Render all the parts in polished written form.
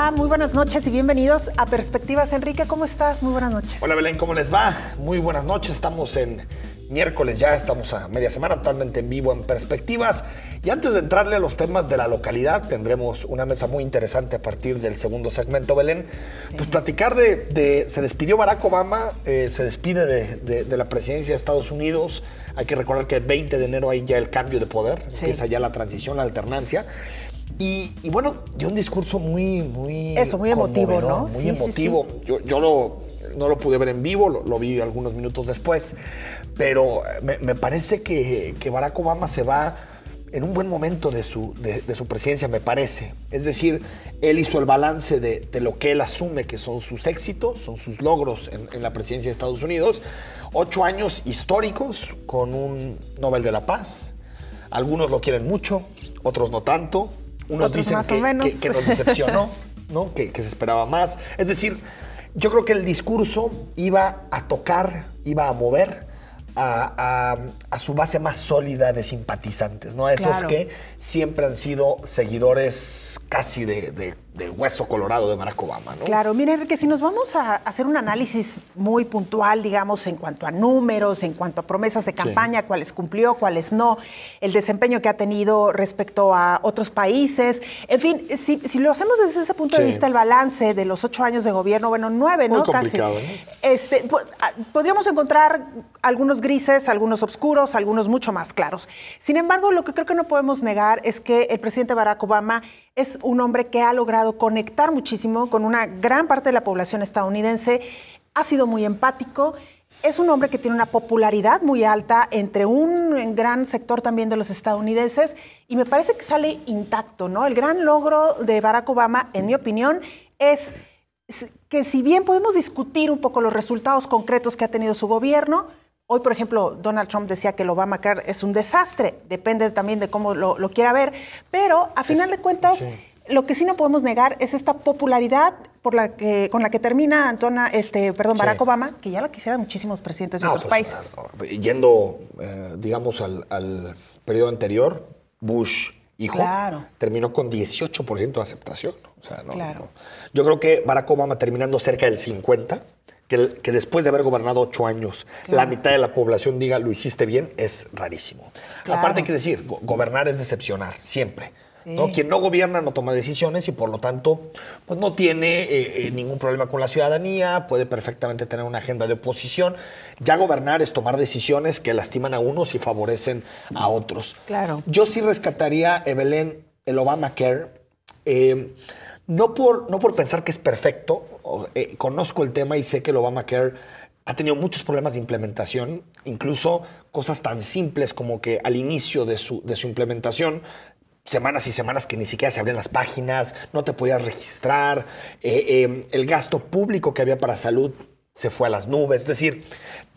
Hola, muy buenas noches y bienvenidos a Perspectivas. Enrique, ¿cómo estás? Muy buenas noches. Hola Belén, ¿cómo les va? Muy buenas noches, estamos en miércoles ya, estamos a media semana totalmente en vivo en Perspectivas. Y antes de entrarle a los temas de la localidad, tendremos una mesa muy interesante a partir del segundo segmento, Belén. Pues platicar se despidió Barack Obama, se despide de la presidencia de Estados Unidos. Hay que recordar que el 20 de enero hay ya el cambio de poder, empieza ya la transición, la alternancia. Y bueno, dio un discurso muy emotivo, ¿no? Muy emotivo. Sí. Yo no lo pude ver en vivo, lo vi algunos minutos después, pero me parece que Barack Obama se va en un buen momento de su presidencia, me parece. Es decir, él hizo el balance de lo que él asume que son sus éxitos, son sus logros en la presidencia de Estados Unidos. 8 años históricos con un Nobel de la Paz. Algunos lo quieren mucho, otros no tanto. Unos dicen que nos decepcionó, ¿no? Que se esperaba más. Es decir, yo creo que el discurso iba a tocar, iba a mover a su base más sólida de simpatizantes, ¿no? A esos que siempre han sido seguidores casi del hueso colorado de Barack Obama, ¿no? Claro, mira, Enrique, si nos vamos a hacer un análisis muy puntual, digamos, en cuanto a números, en cuanto a promesas de campaña, cuáles cumplió, cuáles no, el desempeño que ha tenido respecto a otros países, en fin, si lo hacemos desde ese punto de vista, el balance de los 8 años de gobierno, bueno, 9, ¿no? Muy complicado, casi. ¿No? Podríamos encontrar algunos grises, algunos oscuros, algunos mucho más claros. Sin embargo, lo que creo que no podemos negar es que el presidente Barack Obama es un hombre que ha logrado conectar muchísimo con una gran parte de la población estadounidense, ha sido muy empático, es un hombre que tiene una popularidad muy alta entre un gran sector también de los estadounidenses y me parece que sale intacto, ¿no? El gran logro de Barack Obama, en mi opinión, es que si bien podemos discutir un poco los resultados concretos que ha tenido su gobierno, hoy, por ejemplo, Donald Trump decía que el Obamacare es un desastre, depende también de cómo lo quiera ver, pero a final de cuentas, lo que sí no podemos negar es esta popularidad con la que termina Barack Obama, que ya la quisieran muchísimos presidentes de otros países. Yendo, digamos, al periodo anterior, Bush hijo, terminó con 18% de aceptación. O sea, no. Yo creo que Barack Obama terminando cerca del 50%, que después de haber gobernado 8 años, la mitad de la población diga lo hiciste bien, es rarísimo. Aparte hay que decir, gobernar es decepcionar, siempre. ¿No? Quien no gobierna no toma decisiones y por lo tanto pues no tiene ningún problema con la ciudadanía, puede perfectamente tener una agenda de oposición. Ya gobernar es tomar decisiones que lastiman a unos y favorecen a otros. Yo sí rescataría, Belén, el Obamacare, no por pensar que es perfecto. Conozco el tema y sé que el Obamacare ha tenido muchos problemas de implementación, incluso cosas tan simples como que al inicio de su implementación, semanas y semanas que ni siquiera se abrían las páginas, no te podías registrar, el gasto público que había para salud se fue a las nubes. Es decir,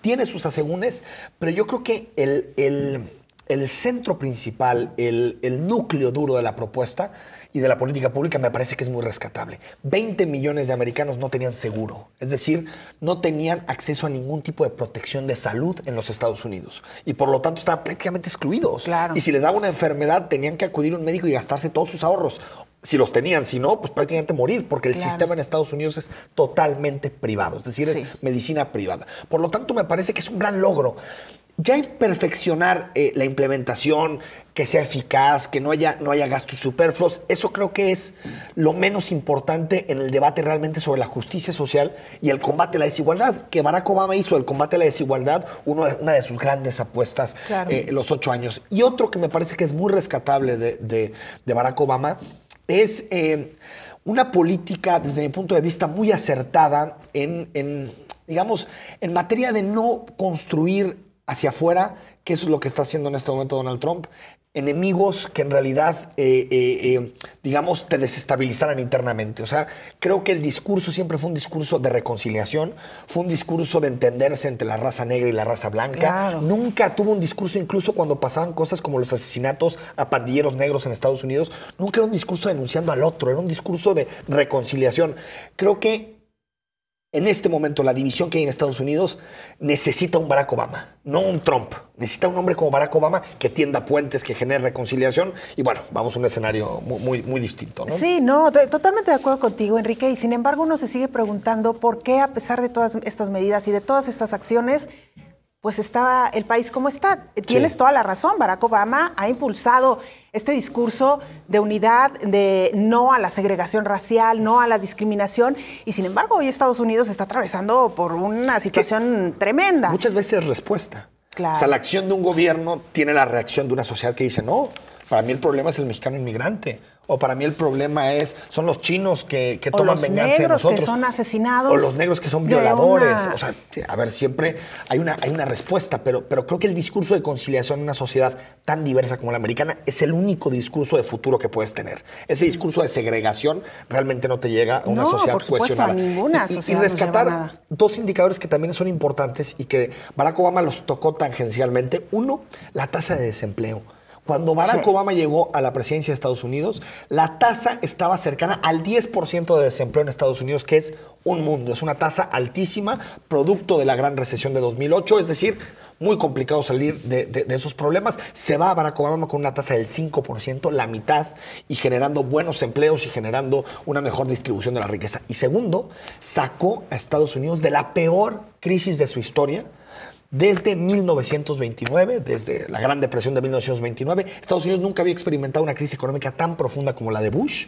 tiene sus asegúnes, pero yo creo que el centro principal, el núcleo duro de la propuesta y de la política pública me parece que es muy rescatable. 20 millones de americanos no tenían seguro, es decir, no tenían acceso a ningún tipo de protección de salud en los Estados Unidos y por lo tanto estaban prácticamente excluidos. Y si les daba una enfermedad tenían que acudir a un médico y gastarse todos sus ahorros. Si los tenían, si no, pues prácticamente morir, porque el sistema en Estados Unidos es totalmente privado, es decir, es medicina privada. Por lo tanto, me parece que es un gran logro. Ya en perfeccionar la implementación, que sea eficaz, que no haya gastos superfluos, eso creo que es lo menos importante en el debate realmente sobre la justicia social y el combate a la desigualdad, que Barack Obama hizo el combate a la desigualdad una de sus grandes apuestas los 8 años. Y otro que me parece que es muy rescatable de Barack Obama es una política, desde mi punto de vista, muy acertada digamos, en materia de no construir hacia afuera, que eso es lo que está haciendo en este momento Donald Trump, enemigos que en realidad, digamos, te desestabilizaran internamente. O sea, creo que el discurso siempre fue un discurso de reconciliación, fue un discurso de entenderse entre la raza negra y la raza blanca. Nunca tuvo un discurso, incluso cuando pasaban cosas como los asesinatos a pandilleros negros en Estados Unidos, nunca era un discurso denunciando al otro, era un discurso de reconciliación. Creo que en este momento la división que hay en Estados Unidos necesita un Barack Obama, no un Trump. Necesita un hombre como Barack Obama que tienda puentes, que genere reconciliación. Y bueno, vamos a un escenario muy distinto, ¿no? Sí, no, totalmente de acuerdo contigo, Enrique. Y sin embargo, uno se sigue preguntando por qué, a pesar de todas estas medidas y de todas estas acciones, pues está el país como está. Tienes toda la razón. Barack Obama ha impulsado este discurso de unidad, de no a la segregación racial, no a la discriminación. Y sin embargo, hoy Estados Unidos está atravesando por una situación tremenda. Muchas veces es respuesta. Claro. O sea, la acción de un gobierno tiene la reacción de una sociedad que dice, no, para mí el problema es el mexicano inmigrante. O para mí el problema son los chinos que toman venganza de nosotros. O los negros que son asesinados. O los negros que son violadores. O sea, a ver, siempre hay una respuesta, pero creo que el discurso de conciliación en una sociedad tan diversa como la americana es el único discurso de futuro que puedes tener. Ese discurso de segregación realmente no te llega a una sociedad por supuesto, cohesionada. A ninguna sociedad y rescatar dos indicadores que también son importantes y que Barack Obama los tocó tangencialmente. Uno, la tasa de desempleo. Cuando Barack Obama llegó a la presidencia de Estados Unidos, la tasa estaba cercana al 10% de desempleo en Estados Unidos, que es un mundo. Es una tasa altísima, producto de la gran recesión de 2008. Es decir, muy complicado salir de esos problemas. Se va a Barack Obama con una tasa del 5%, la mitad, y generando buenos empleos y generando una mejor distribución de la riqueza. Y segundo, sacó a Estados Unidos de la peor crisis de su historia. Desde 1929, desde la Gran Depresión de 1929, Estados Unidos nunca había experimentado una crisis económica tan profunda como la de Bush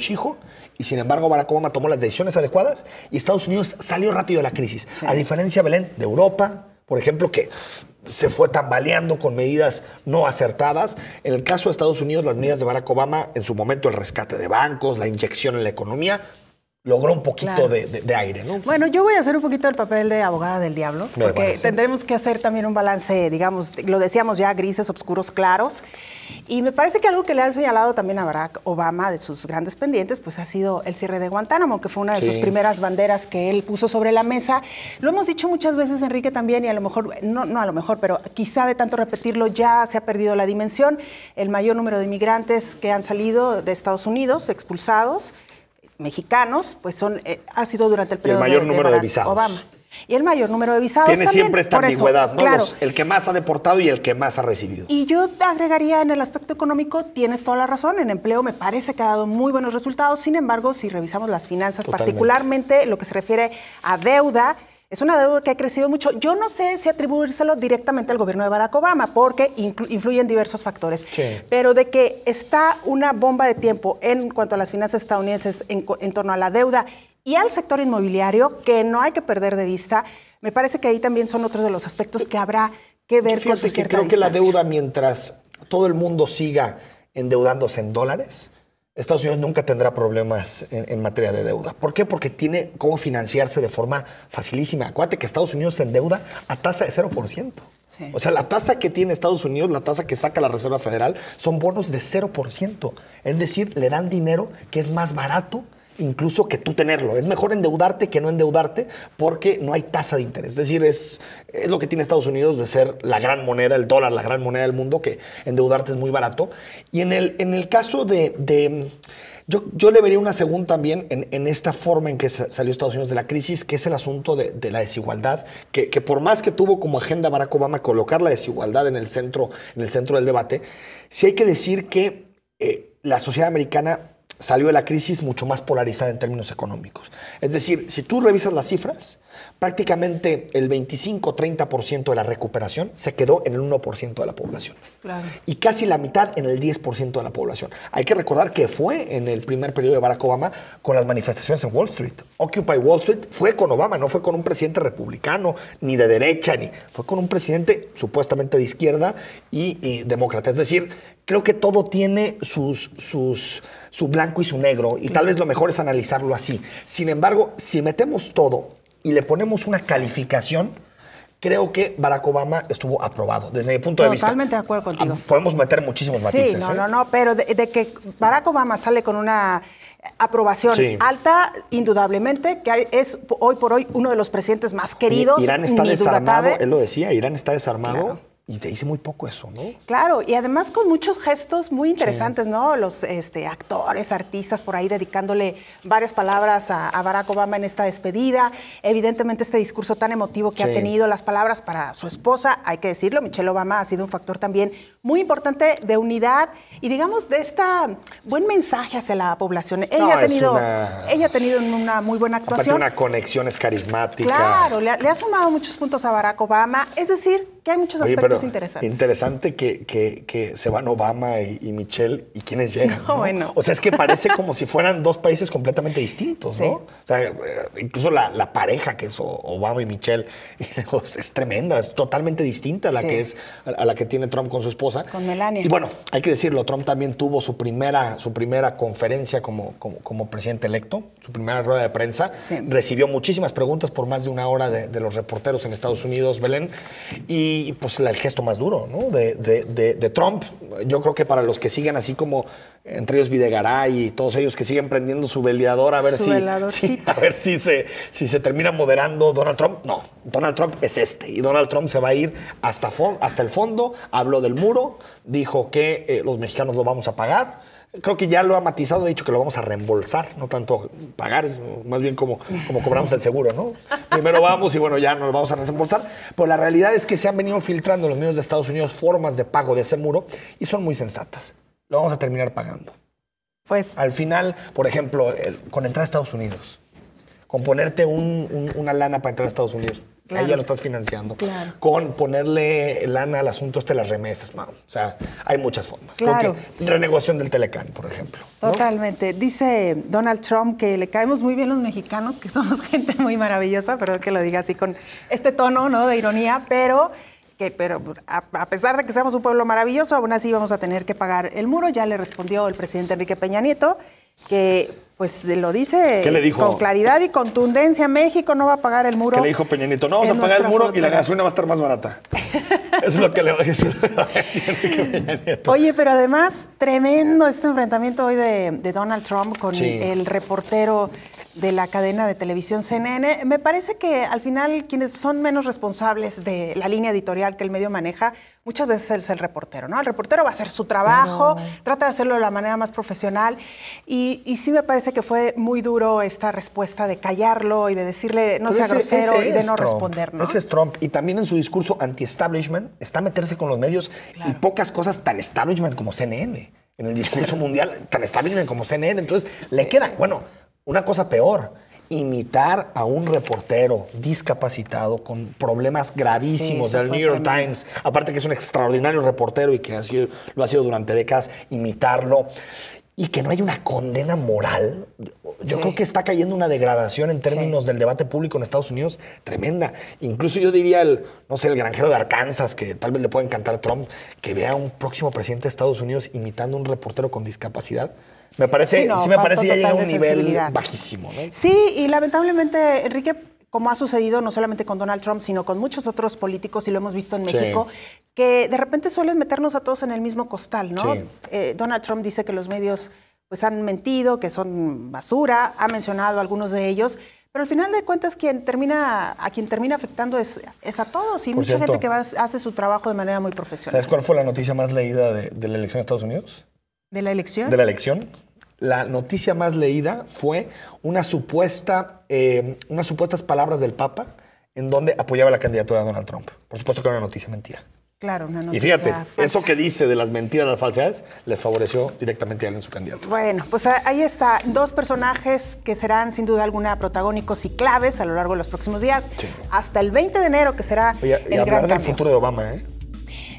hijo, y sin embargo Barack Obama tomó las decisiones adecuadas y Estados Unidos salió rápido de la crisis. Sí. A diferencia, Belén, de Europa, por ejemplo, que se fue tambaleando con medidas no acertadas. En el caso de Estados Unidos, las medidas de Barack Obama, en su momento el rescate de bancos, la inyección en la economía, logró un poquito de aire, ¿no? Bueno, yo voy a hacer un poquito el papel de abogada del diablo, porque tendremos que hacer también un balance, digamos, lo decíamos ya, grises, oscuros, claros. Y me parece que algo que le han señalado también a Barack Obama de sus grandes pendientes, pues ha sido el cierre de Guantánamo, que fue una de sus primeras banderas que él puso sobre la mesa. Lo hemos dicho muchas veces, Enrique, también, y a lo mejor, no a lo mejor, pero quizá de tanto repetirlo ya se ha perdido la dimensión. El mayor número de inmigrantes que han salido de Estados Unidos, expulsados, mexicanos, pues ha sido durante el periodo de Barack Obama. El mayor número de visados. Y el mayor número de visados tiene también, siempre esta ambigüedad, ¿no? Claro. El que más ha deportado y el que más ha recibido. Y yo te agregaría en el aspecto económico, tienes toda la razón, en empleo me parece que ha dado muy buenos resultados. Sin embargo, si revisamos las finanzas, particularmente lo que se refiere a deuda, es una deuda que ha crecido mucho. Yo no sé si atribuírselo directamente al gobierno de Barack Obama, porque influyen diversos factores. Sí. Pero de que está una bomba de tiempo en cuanto a las finanzas estadounidenses en torno a la deuda y al sector inmobiliario, que no hay que perder de vista, me parece que ahí también son otros de los aspectos que habrá que ver con cierta creo que la deuda, mientras todo el mundo siga endeudándose en dólares, Estados Unidos nunca tendrá problemas en materia de deuda. ¿Por qué? Porque tiene cómo financiarse de forma facilísima. Acuérdate que Estados Unidos se endeuda a tasa de 0%. Sí. O sea, la tasa que tiene Estados Unidos, la tasa que saca la Reserva Federal, son bonos de 0%. Es decir, le dan dinero que es más barato incluso que tú tenerlo. Es mejor endeudarte que no endeudarte porque no hay tasa de interés. Es decir, es lo que tiene Estados Unidos de ser la gran moneda, el dólar, la gran moneda del mundo, que endeudarte es muy barato. Y en el caso yo le vería una segunda también en esta forma en que salió Estados Unidos de la crisis, que es el asunto de la desigualdad, que por más que tuvo como agenda Barack Obama colocar la desigualdad en el centro del debate, sí hay que decir que la sociedad americana salió de la crisis mucho más polarizada en términos económicos. Es decir, si tú revisas las cifras, prácticamente el 25-30% de la recuperación se quedó en el 1% de la población. Claro. Y casi la mitad en el 10% de la población. Hay que recordar que fue en el primer periodo de Barack Obama con las manifestaciones en Wall Street. Occupy Wall Street fue con Obama, no fue con un presidente republicano, ni de derecha, fue con un presidente supuestamente de izquierda y demócrata. Es decir, creo que todo tiene su blanco y su negro, y tal vez lo mejor es analizarlo así. Sin embargo, si metemos todo y le ponemos una calificación, creo que Barack Obama estuvo aprobado, desde mi punto de vista. Totalmente de acuerdo contigo. Podemos meter muchísimos matices. Sí, no, pero de que Barack Obama sale con una aprobación alta, indudablemente, que es hoy por hoy uno de los presidentes más queridos. Irán está desarmado, él lo decía, Irán está desarmado. Claro. Y te dice muy poco eso, ¿no? Claro, y además con muchos gestos muy interesantes, ¿no? Los actores, artistas por ahí dedicándole varias palabras a Barack Obama en esta despedida. Evidentemente este discurso tan emotivo que ha tenido, las palabras para su esposa, hay que decirlo, Michelle Obama ha sido un factor también muy importante de unidad y digamos de buen mensaje hacia la población. Ella ha tenido una muy buena actuación. Aparte una conexión es carismática. Claro, le ha sumado muchos puntos a Barack Obama, es decir, que hay muchos aspectos interesantes. Interesante que se van Obama y Michelle y quienes llegan. No, bueno. O sea, es que parece como si fueran dos países completamente distintos, ¿no? Sí. O sea, incluso la pareja que es Obama y Michelle es tremenda, es totalmente distinta a la que es a la que tiene Trump con su esposa. Con Melania. Y bueno, hay que decirlo, Trump también tuvo su primera conferencia como presidente electo, su primera rueda de prensa. Sí. Recibió muchísimas preguntas por más de una hora de los reporteros en Estados Unidos, Belén. Y pues el gesto más duro, ¿no? de Trump. Yo creo que para los que siguen así como, entre ellos Videgaray y todos ellos que siguen prendiendo su veliador a ver si se termina moderando Donald Trump. No, Donald Trump es y Donald Trump se va a ir hasta el fondo. Habló del muro, dijo que los mexicanos lo vamos a pagar. Creo que ya lo ha matizado, ha dicho que lo vamos a reembolsar, no tanto pagar, es más bien como cobramos el seguro, ¿no? Primero vamos y bueno, ya nos lo vamos a reembolsar. Pero la realidad es que se han venido filtrando en los medios de Estados Unidos formas de pago de ese muro y son muy sensatas. Lo vamos a terminar pagando. Pues al final, por ejemplo, con entrar a Estados Unidos, con ponerte una lana para entrar a Estados Unidos. Claro. Ahí ya lo estás financiando. Claro. Con ponerle lana al asunto de las remesas, Mau. O sea, hay muchas formas. Claro. Renegociación del Telecán, por ejemplo, ¿no? Totalmente. Dice Donald Trump que le caemos muy bien los mexicanos, que somos gente muy maravillosa, perdón que lo diga así con este tono, ¿no? De ironía, pero a pesar de que seamos un pueblo maravilloso, aún así vamos a tener que pagar el muro. Ya le respondió el presidente Enrique Peña Nieto, que pues lo dice con claridad y contundencia: México no va a pagar el muro. ¿Qué le dijo Peña Nieto? No vamos a pagar el muro y la gasolina va a estar más barata. Eso es lo que le va a decir Enrique Peña Nieto. Oye, pero además, tremendo este enfrentamiento hoy de Donald Trump con el reportero de la cadena de televisión CNN. Me parece que al final quienes son menos responsables de la línea editorial que el medio maneja, muchas veces es el reportero, ¿no? El reportero va a hacer su trabajo, trata de hacerlo de la manera más profesional y sí me parece que fue muy duro esta respuesta de callarlo y de decirle no sea grosero y de no responder, ¿no? Ese es Trump. Y también en su discurso anti-establishment está meterse con los medios y pocas cosas tan establishment como CNN. En el discurso mundial, tan establishment como CNN. Entonces, le queda, una cosa peor, imitar a un reportero discapacitado con problemas gravísimos del New York Times, aparte que es un extraordinario reportero y que lo ha sido durante décadas, imitarlo y que no hay una condena moral. Yo creo que está cayendo una degradación en términos del debate público en Estados Unidos tremenda. Incluso yo diría el granjero de Arkansas, que tal vez le pueda encantar a Trump, que vea a un próximo presidente de Estados Unidos imitando a un reportero con discapacidad. Me parece, me parece ya llega a un nivel bajísimo, ¿no? Sí, y lamentablemente, Enrique, como ha sucedido no solamente con Donald Trump, sino con muchos otros políticos, y lo hemos visto en México, que de repente suelen meternos a todos en el mismo costal, ¿no? Sí. Donald Trump dice que los medios pues han mentido, que son basura, ha mencionado a algunos de ellos, pero al final de cuentas a quien termina afectando es a todos, y mucha gente que hace su trabajo de manera muy profesional. ¿Sabes cuál fue la noticia más leída de la elección de Estados Unidos? ¿De la elección? De la elección. La noticia más leída fue unas supuestas palabras del Papa en donde apoyaba la candidatura de Donald Trump. Por supuesto que era una noticia mentira. Claro, una noticia Y fíjate, falsa. Eso que dice de las mentiras, las falsedades, les favoreció directamente a él en su candidato. Bueno, pues ahí está. Dos personajes que serán sin duda alguna protagónicos y claves a lo largo de los próximos días. Sí. Hasta el 20 de enero, que será el gran cambio. Hablar del futuro de Obama, ¿eh?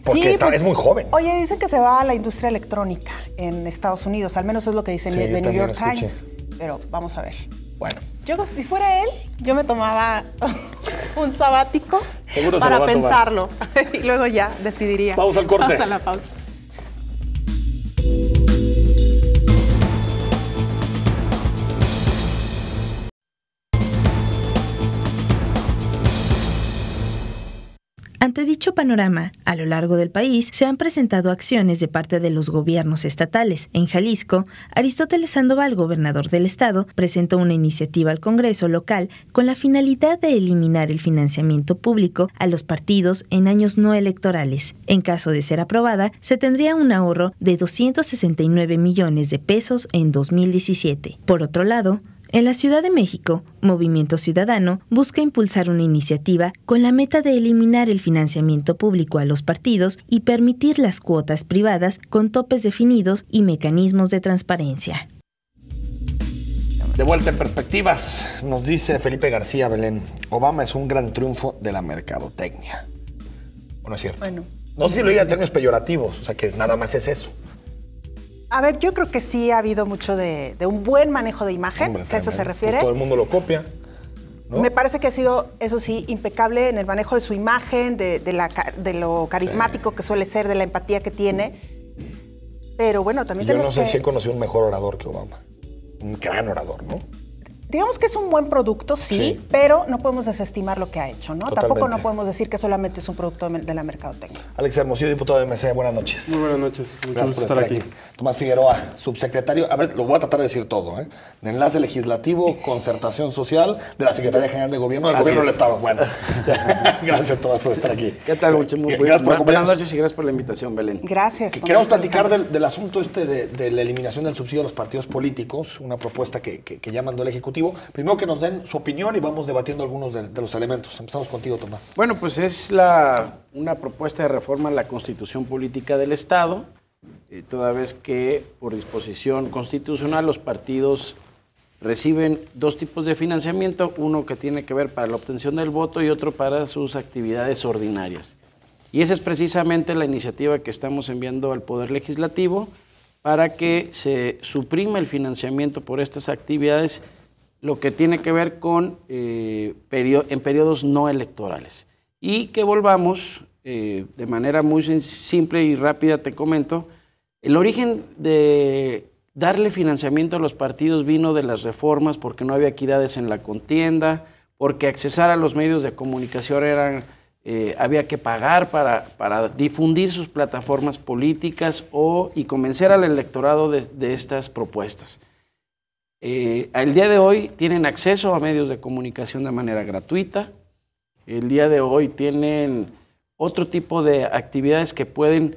Porque es muy joven. Oye, dicen que se va a la industria electrónica en Estados Unidos. Al menos es lo que dicen de New York Times. Pero vamos a ver. Bueno. Yo, si fuera él, yo me tomaba un sabático para pensarlo. Y luego ya decidiría. Vamos al corte. Vamos a la pausa. Ante dicho panorama, a lo largo del país se han presentado acciones de parte de los gobiernos estatales. En Jalisco, Aristóteles Sandoval, gobernador del estado, presentó una iniciativa al Congreso local con la finalidad de eliminar el financiamiento público a los partidos en años no electorales. En caso de ser aprobada, se tendría un ahorro de 269 millones de pesos en 2017. Por otro lado, en la Ciudad de México, Movimiento Ciudadano busca impulsar una iniciativa con la meta de eliminar el financiamiento público a los partidos y permitir las cuotas privadas con topes definidos y mecanismos de transparencia. De vuelta en Perspectivas, nos dice Felipe García Belén, Obama es un gran triunfo de la mercadotecnia. Bueno, es cierto. Bueno, no sé si lo diga en términos peyorativos, o sea que nada más es eso. A ver, yo creo que sí ha habido mucho de un buen manejo de imagen, hombre, si a eso se refiere. Pues todo el mundo lo copia, ¿no? Me parece que ha sido, eso sí, impecable en el manejo de su imagen, de lo carismático que suele ser, de la empatía que tiene. Pero bueno, también yo no sé si he conocido un mejor orador que Obama. Un gran orador, ¿no? Digamos que es un buen producto, sí, pero no podemos desestimar lo que ha hecho, ¿no? Totalmente. Tampoco no podemos decir que solamente es un producto de la mercadotecnia. Alex Hermosillo, diputado de MC, buenas noches. Muy buenas noches, mucho gusto estar aquí. Tomás Figueroa, subsecretario, a ver, lo voy a tratar de decir todo, ¿eh? De Enlace Legislativo, Concertación Social, de la Secretaría General de Gobierno del Gobierno del Estado. Bueno, gracias Tomás por estar aquí. ¿Qué tal, mucho? Buenas noches y gracias por la invitación, Belén. Gracias. Queremos platicar del asunto de la eliminación del subsidio a los partidos políticos, una propuesta que ya mandó el Ejecutivo. Primero que nos den su opinión y vamos debatiendo algunos de los elementos. Empezamos contigo, Tomás. Bueno, pues es una propuesta de reforma a la Constitución Política del Estado, toda vez que por disposición constitucional los partidos reciben dos tipos de financiamiento, uno que tiene que ver para la obtención del voto y otro para sus actividades ordinarias. Y esa es precisamente la iniciativa que estamos enviando al Poder Legislativo para que se suprima el financiamiento por estas actividades, lo que tiene que ver con en periodos no electorales. Y que volvamos, de manera muy simple y rápida te comento, el origen de darle financiamiento a los partidos vino de las reformas porque no había equidades en la contienda, porque accesar a los medios de comunicación había que pagar para difundir sus plataformas políticas y convencer al electorado de estas propuestas. El día de hoy tienen acceso a medios de comunicación de manera gratuita. El día de hoy tienen otro tipo de actividades que pueden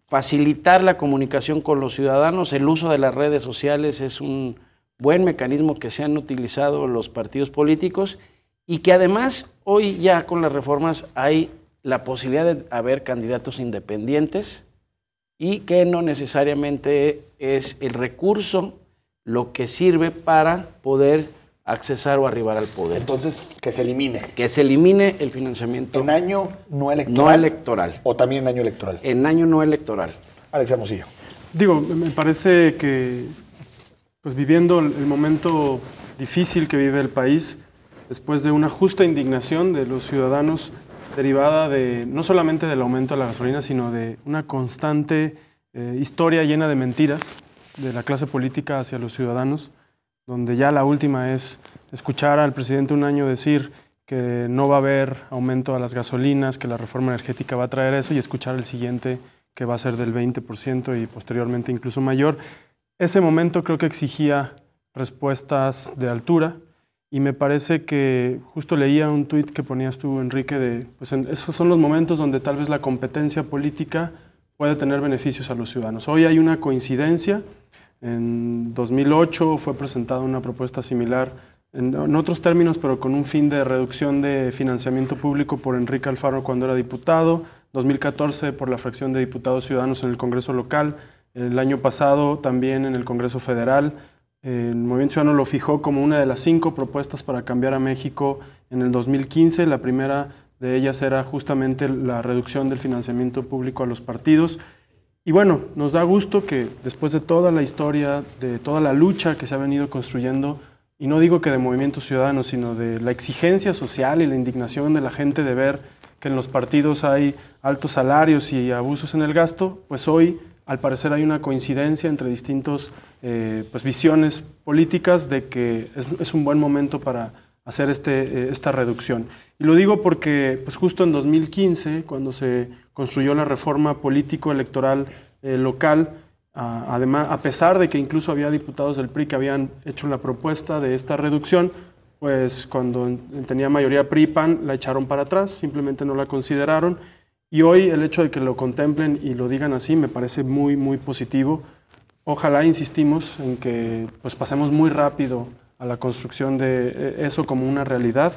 facilitar la comunicación con los ciudadanos. El uso de las redes sociales es un buen mecanismo que se han utilizado los partidos políticos y que además hoy ya con las reformas hay la posibilidad de haber candidatos independientes y que no necesariamente es el recurso lo que sirve para poder accesar o arribar al poder. Entonces, que se elimine. Que se elimine el financiamiento. ¿En año no electoral? No electoral. ¿O también en año electoral? En año no electoral. Alex Hermosillo. Digo, me parece que, pues viviendo el momento difícil que vive el país, después de una justa indignación de los ciudadanos derivada no solamente del aumento de la gasolina, sino de una constante historia llena de mentiras de la clase política hacia los ciudadanos, donde ya la última es escuchar al presidente un año decir que no va a haber aumento a las gasolinas, que la reforma energética va a traer eso, y escuchar el siguiente que va a ser del 20% y posteriormente incluso mayor. Ese momento creo que exigía respuestas de altura, y me parece que justo leía un tuit que ponías tú, Enrique, pues esos son los momentos donde tal vez la competencia política puede tener beneficios a los ciudadanos. Hoy hay una coincidencia. En 2008 fue presentada una propuesta similar, en otros términos, pero con un fin de reducción de financiamiento público por Enrique Alfaro cuando era diputado, 2014 por la fracción de diputados ciudadanos en el Congreso local, el año pasado también en el Congreso federal. El Movimiento Ciudadano lo fijó como una de las 5 propuestas para cambiar a México en el 2015. La primera de ellas era justamente la reducción del financiamiento público a los partidos. Y bueno, nos da gusto que después de toda la historia, de toda la lucha que se ha venido construyendo, y no digo que de Movimiento Ciudadano, sino de la exigencia social y la indignación de la gente de ver que en los partidos hay altos salarios y abusos en el gasto, pues hoy al parecer hay una coincidencia entre distintas visiones políticas de que es un buen momento para hacer esta reducción. Y lo digo porque pues justo en 2015, cuando se construyó la reforma político-electoral local, además, a pesar de que incluso había diputados del PRI que habían hecho la propuesta de esta reducción, pues cuando tenía mayoría PRI-PAN la echaron para atrás, simplemente no la consideraron. Y hoy el hecho de que lo contemplen y lo digan así me parece muy, muy positivo. Ojalá, insistimos, en que pues, pasemos muy rápido a la construcción de eso como una realidad.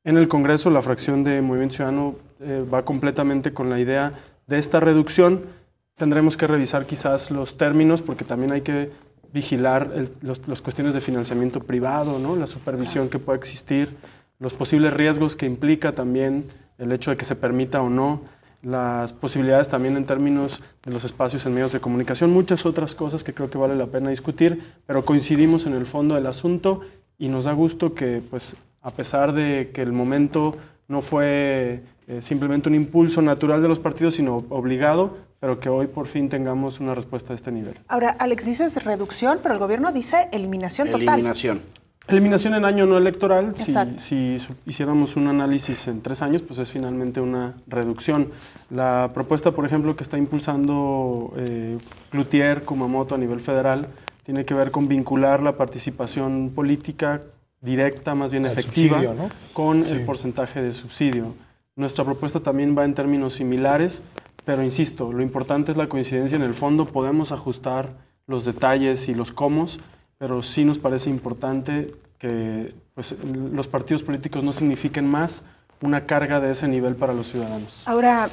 En el Congreso la fracción de Movimiento Ciudadano va completamente con la idea de esta reducción. Tendremos que revisar quizás los términos porque también hay que vigilar las cuestiones de financiamiento privado, ¿no? La supervisión que pueda existir, los posibles riesgos que implica también el hecho de que se permita o no, las posibilidades también en términos de los espacios en medios de comunicación, muchas otras cosas que creo que vale la pena discutir, pero coincidimos en el fondo del asunto y nos da gusto que, pues, a pesar de que el momento no fue simplemente un impulso natural de los partidos, sino obligado, pero que hoy por fin tengamos una respuesta de este nivel. Ahora, Alex, dices reducción, pero el gobierno dice eliminación total. Eliminación en año no electoral. Si hiciéramos un análisis en 3 años, pues es finalmente una reducción. La propuesta, por ejemplo, que está impulsando Cloutier, Kumamoto a nivel federal, tiene que ver con vincular la participación política directa, más bien efectiva, subsidio, ¿no? Con el porcentaje de subsidio. Nuestra propuesta también va en términos similares, pero insisto, lo importante es la coincidencia en el fondo. Podemos ajustar los detalles y los cómo, pero sí nos parece importante que pues, los partidos políticos no signifiquen más una carga de ese nivel para los ciudadanos. Ahora,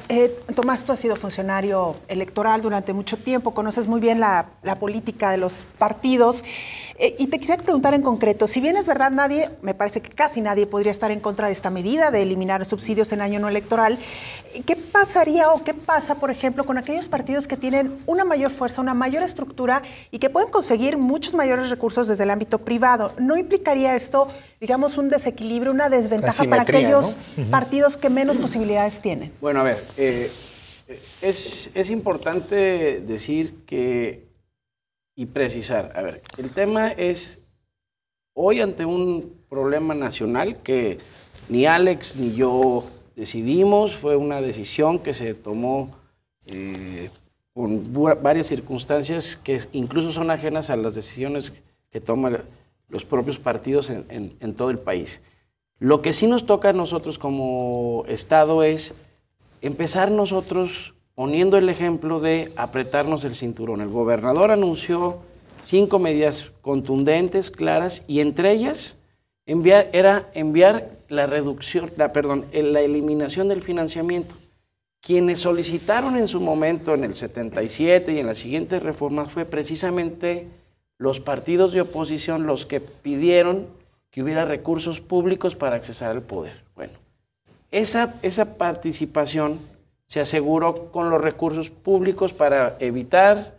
Tomás, tú has sido funcionario electoral durante mucho tiempo, conoces muy bien la política de los partidos. Y te quisiera preguntar en concreto, si bien es verdad me parece que casi nadie podría estar en contra de esta medida de eliminar subsidios en año no electoral, ¿qué pasaría o qué pasa, por ejemplo, con aquellos partidos que tienen una mayor fuerza, una mayor estructura y que pueden conseguir muchos mayores recursos desde el ámbito privado? ¿No implicaría esto, digamos, un desequilibrio, una desventaja para aquellos partidos que menos posibilidades tienen? Bueno, a ver, es importante decir que y precisar, a ver, el tema es hoy ante un problema nacional que ni Alex ni yo decidimos, fue una decisión que se tomó con varias circunstancias que incluso son ajenas a las decisiones que toman los propios partidos en todo el país. Lo que sí nos toca a nosotros como Estado es empezar nosotros poniendo el ejemplo de apretarnos el cinturón. El gobernador anunció 5 medidas contundentes, claras, y entre ellas enviar la eliminación del financiamiento. Quienes solicitaron en su momento, en el 77 y en las siguientes reformas, fue precisamente los partidos de oposición los que pidieron que hubiera recursos públicos para accesar al poder. Bueno, esa participación se aseguró con los recursos públicos para evitar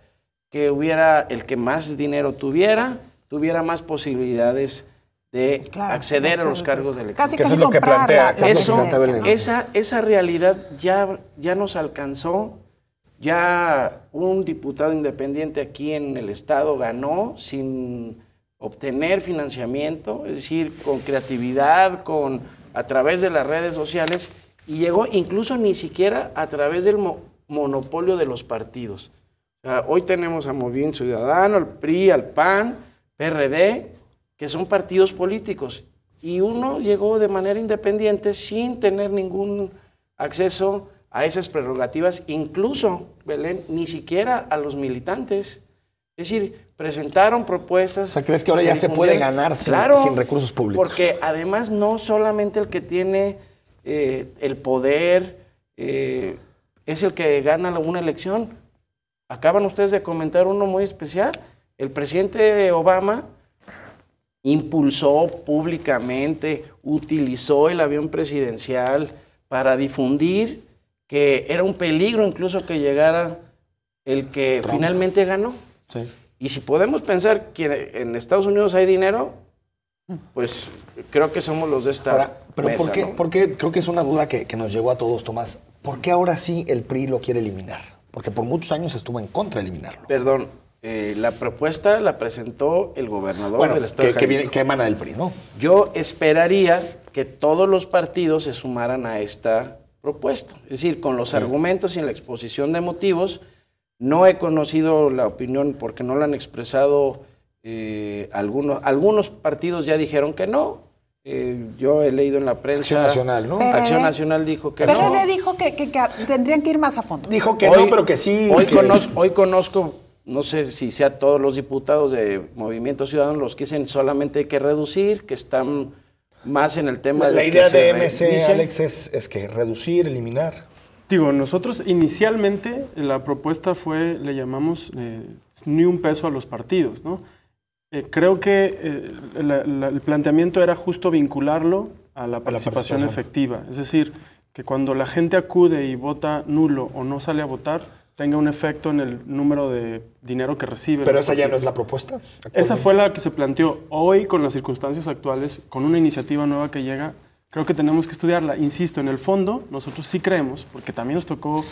que hubiera el que más dinero tuviera más posibilidades de acceder a los cargos de elección. Casi eso es lo que plantea. Esa realidad ya nos alcanzó. Ya un diputado independiente aquí en el Estado ganó sin obtener financiamiento, es decir, con creatividad, a través de las redes sociales, y llegó incluso ni siquiera a través del monopolio de los partidos. O sea, hoy tenemos a Movimiento Ciudadano, al PRI, al PAN, PRD, que son partidos políticos. Y uno llegó de manera independiente sin tener ningún acceso a esas prerrogativas, incluso, Belén, ni siquiera a los militantes. Es decir, presentaron propuestas. O sea, ¿crees que ahora ya se puede ganar sin recursos públicos? Porque además no solamente el que tiene el poder es el que gana una elección. Acaban ustedes de comentar uno muy especial. El presidente Obama impulsó públicamente, utilizó el avión presidencial para difundir que era un peligro incluso que llegara el que Trump finalmente ganó. Sí. Y si podemos pensar que en Estados Unidos hay dinero, pues creo que somos los de esta ahora, pero mesa, ¿por qué? Creo que es una duda que nos llegó a todos, Tomás. ¿Por qué ahora sí el PRI lo quiere eliminar? Porque por muchos años estuvo en contra de eliminarlo. Perdón, La propuesta la presentó el gobernador del Estado de Jalisco. Que emana del PRI, ¿no? Yo esperaría que todos los partidos se sumaran a esta propuesta. Es decir, con los argumentos y en la exposición de motivos. No he conocido la opinión porque no la han expresado algunos partidos ya dijeron que no. Yo he leído en la prensa. Acción Nacional, ¿no? Acción Nacional dijo que no. PRD dijo que tendrían que ir más a fondo. Dijo que no, pero que sí. Hoy conozco, no sé si sea todos los diputados de Movimiento Ciudadano los que dicen solamente hay que reducir, que están más en el tema de la idea de MC, Alex, es que reducir, eliminar. Digo, nosotros inicialmente la propuesta fue, le llamamos ni un peso a los partidos, ¿no? Creo que el planteamiento era justo vincularlo a la participación efectiva. Es decir, que cuando la gente acude y vota nulo o no sale a votar, tenga un efecto en el número de dinero que recibe. ¿Pero esa ya no es la propuesta? Esa fue la que se planteó. Hoy, con las circunstancias actuales, con una iniciativa nueva que llega, creo que tenemos que estudiarla. Insisto, en el fondo, nosotros sí creemos, porque también nos tocó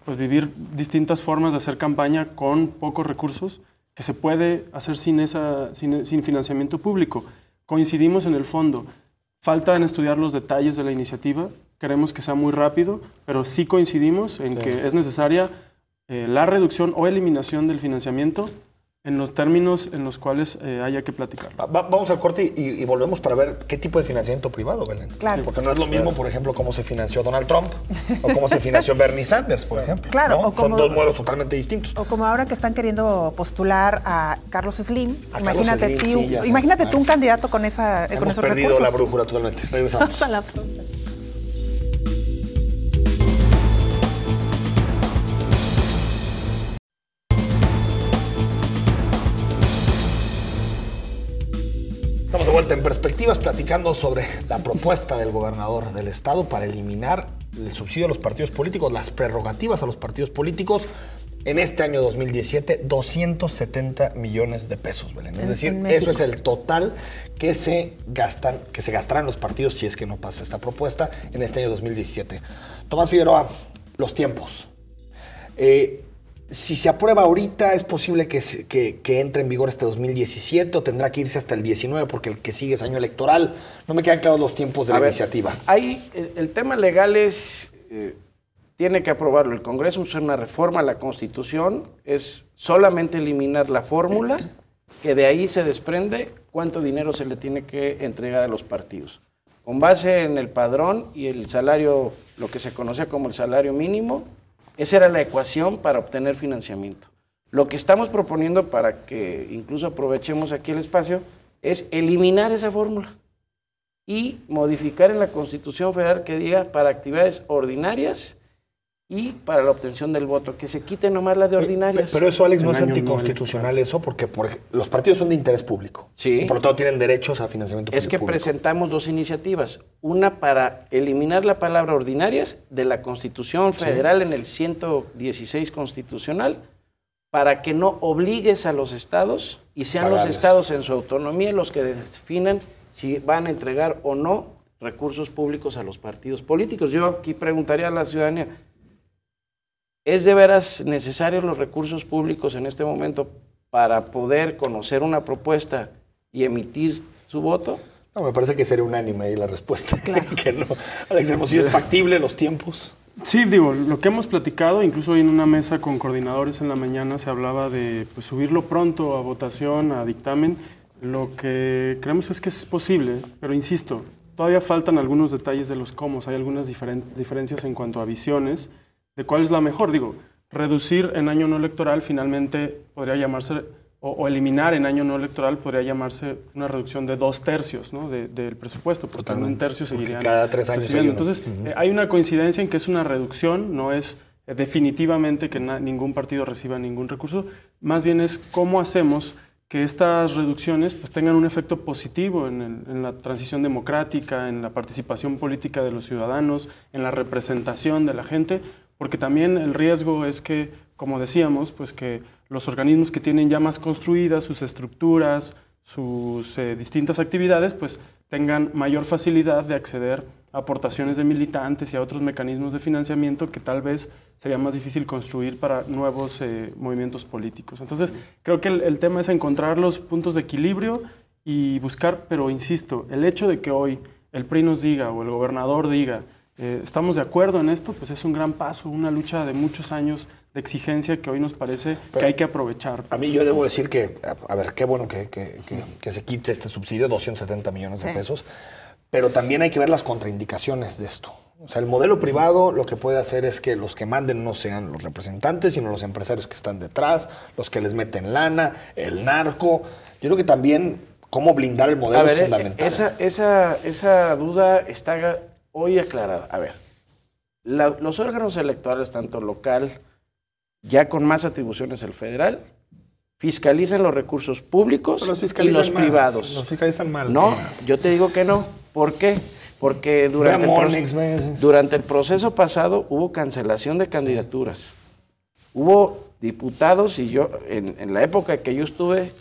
pues, vivir distintas formas de hacer campaña con pocos recursos, que se puede hacer sin financiamiento público. Coincidimos en el fondo. Falta en estudiar los detalles de la iniciativa. Queremos que sea muy rápido, pero sí coincidimos en que es necesaria la reducción o eliminación del financiamiento en los términos en los cuales haya que platicar. Vamos al corte y volvemos para ver qué tipo de financiamiento privado, Belén. Claro. Porque no es lo mismo, por ejemplo, cómo se financió Donald Trump o cómo se financió Bernie Sanders, por ejemplo. Claro. ¿no? O como, son dos modelos totalmente distintos. O como ahora que están queriendo postular a Carlos Slim. Imagínate Carlos tú un candidato con esos recursos. Hemos perdido la brújula totalmente. Regresamos. Hasta la próxima. Estamos de vuelta en Perspectivas platicando sobre la propuesta del gobernador del estado para eliminar el subsidio a los partidos políticos, las prerrogativas a los partidos políticos. En este año 2017, 270 millones de pesos, Belén. Es decir, eso es el total que se gastarán los partidos si es que no pasa esta propuesta en este año 2017. Tomás Figueroa, los tiempos. Si se aprueba ahorita, ¿es posible que entre en vigor este 2017 o tendrá que irse hasta el 19 porque el que sigue es año electoral? No me quedan claros los tiempos de la iniciativa. El tema legal es, tiene que aprobarlo el Congreso, es una reforma a la Constitución, es solamente eliminar la fórmula, que de ahí se desprende cuánto dinero se le tiene que entregar a los partidos. Con base en el padrón y el salario, lo que se conocía como el salario mínimo, esa era la ecuación para obtener financiamiento. Lo que estamos proponiendo, para que incluso aprovechemos aquí el espacio, es eliminar esa fórmula y modificar en la Constitución Federal que diga para actividades ordinarias y para la obtención del voto, que se quite nomás la de ordinarias. Pero eso, Alex, ¿no es anticonstitucional eso? Porque los partidos son de interés público. Sí. Y por lo tanto tienen derechos a financiamiento público. Es que presentamos dos iniciativas. Una para eliminar la palabra ordinarias de la Constitución Federal en el 116 constitucional, para que no obligues a los estados y sean los estados en su autonomía los que definan si van a entregar o no recursos públicos a los partidos políticos. Yo aquí preguntaría a la ciudadanía, ¿es de veras necesarios los recursos públicos en este momento para poder conocer una propuesta y emitir su voto? No, me parece que sería unánime ahí la respuesta. Claro. Que no. Alex Hermosillo, ¿es factible los tiempos? Sí, digo, lo que hemos platicado, incluso hoy en una mesa con coordinadores en la mañana se hablaba de subirlo pronto a votación, a dictamen. Lo que creemos es que es posible, pero insisto, todavía faltan algunos detalles de los cómo. Hay algunas diferencias en cuanto a visiones de cuál es la mejor. Digo, reducir en año no electoral finalmente podría llamarse, o eliminar en año no electoral podría llamarse una reducción de 2/3, ¿no? del presupuesto, porque totalmente. un tercio seguirían cada 3 años recibiendo. Entonces, hay una coincidencia en que es una reducción, no es definitivamente que ningún partido reciba ningún recurso, más bien es cómo hacemos que estas reducciones pues, tengan un efecto positivo en la transición democrática, en la participación política de los ciudadanos, en la representación de la gente, porque también el riesgo es que, como decíamos, pues que los organismos que tienen ya más construidas sus estructuras, sus distintas actividades, pues tengan mayor facilidad de acceder aportaciones de militantes y a otros mecanismos de financiamiento que tal vez sería más difícil construir para nuevos movimientos políticos. Entonces, creo que el tema es encontrar los puntos de equilibrio y buscar, pero insisto, el hecho de que hoy el PRI nos diga o el gobernador diga estamos de acuerdo en esto, pues es un gran paso, una lucha de muchos años de exigencia que hoy nos parece que hay que aprovechar. A mí yo debo decir que, a ver, qué bueno que se quite este subsidio, 270 millones de pesos, pero también hay que ver las contraindicaciones de esto. O sea, el modelo privado lo que puede hacer es que los que manden no sean los representantes, sino los empresarios que están detrás, los que les meten lana, el narco. Yo creo que también cómo blindar el modelo es fundamental. Esa duda está hoy aclarada. A ver, los órganos electorales, tanto local, ya con más atribuciones el federal, fiscalizan los recursos públicos y los privados. Los fiscalizan mal. No, yo te digo que no. ¿Por qué? Porque durante el proceso pasado hubo cancelación de candidaturas. Hubo diputados, y yo, en la época que yo estuve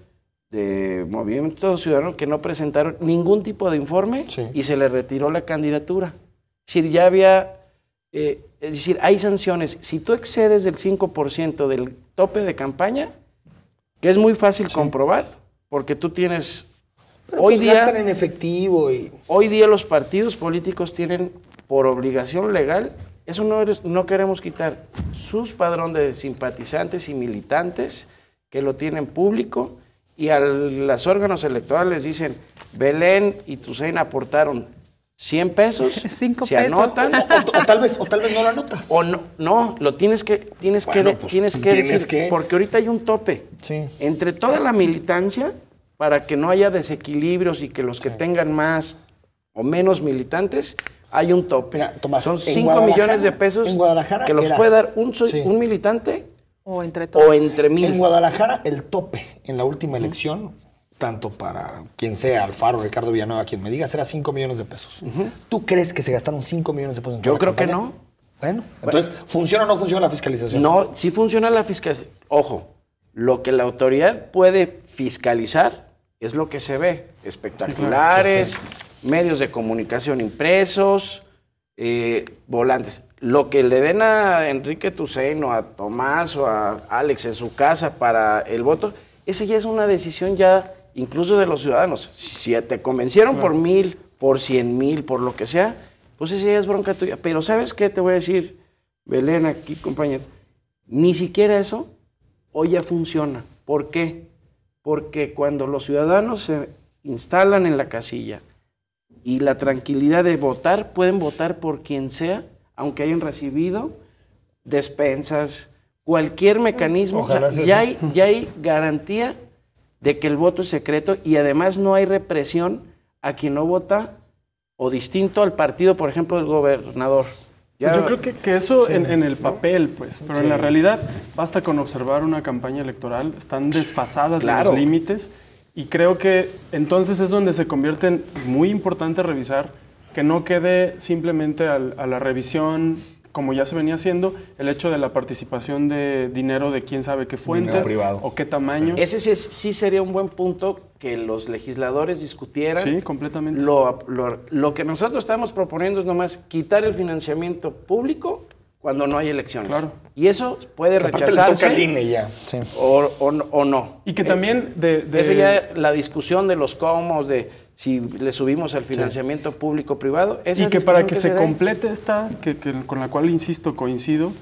de Movimiento Ciudadano, que no presentaron ningún tipo de informe y se les retiró la candidatura. Es decir, ya había, es decir, hay sanciones. Si tú excedes del 5% del tope de campaña, que es muy fácil comprobar, porque tú tienes... Pero hoy día gastan en efectivo y... Hoy día los partidos políticos tienen por obligación legal, eso no queremos quitar, sus padrón de simpatizantes y militantes que lo tienen público, y a los órganos electorales dicen, Belén y Tusain aportaron 100 pesos, 5 se pesos. anotan. O tal vez no lo anotas. O no, lo tienes que decir, porque ahorita hay un tope. Sí. Entre toda la militancia, para que no haya desequilibrios y que los que tengan más o menos militantes, hay un tope. Mira, Tomás, son 5 millones de pesos que los puede dar un militante o entre todos. O entre 1000. En Guadalajara, el tope en la última elección, tanto para quien sea, Alfaro, Ricardo Villanueva, quien me diga, será 5 millones de pesos. ¿Tú crees que se gastaron 5 millones de pesos en Yo creo que no. Bueno, entonces, ¿funciona o no funciona la fiscalización? No, sí funciona la fiscalización. Ojo, lo que la autoridad puede fiscalizar es lo que se ve. Espectaculares, medios de comunicación impresos, volantes. Lo que le den a Enrique Tusain o a Tomás o a Alex en su casa para el voto, esa ya es una decisión ya incluso de los ciudadanos. Si te convencieron por 1000, por 100,000, por lo que sea, pues esa ya es bronca tuya. Pero ¿sabes qué? Te voy a decir, Belén, aquí, compañeros, ni siquiera eso hoy ya funciona. ¿Por qué? Porque cuando los ciudadanos se instalan en la casilla y la tranquilidad de votar, pueden votar por quien sea, aunque hayan recibido despensas, cualquier mecanismo. O sea, ya hay garantía de que el voto es secreto y además no hay represión a quien no vota o distinto al partido, por ejemplo, del gobernador. Yo creo que eso en el papel, pues, pero en la realidad basta con observar una campaña electoral, están desfasadas los límites, y creo que entonces es donde se convierte en muy importante revisar que no quede simplemente a la revisión, como ya se venía haciendo, el hecho de la participación de dinero de quién sabe qué fuentes o qué tamaño. Ese sí sería un buen punto que los legisladores discutieran. Sí, completamente. Lo que nosotros estamos proponiendo es nomás quitar el financiamiento público cuando no hay elecciones. Claro. Y eso puede rechazarse o no. Y que también Eso ya la discusión de los cómo, de si le subimos al financiamiento público-privado. Y que para que se complete esta, con la cual, insisto, coincido,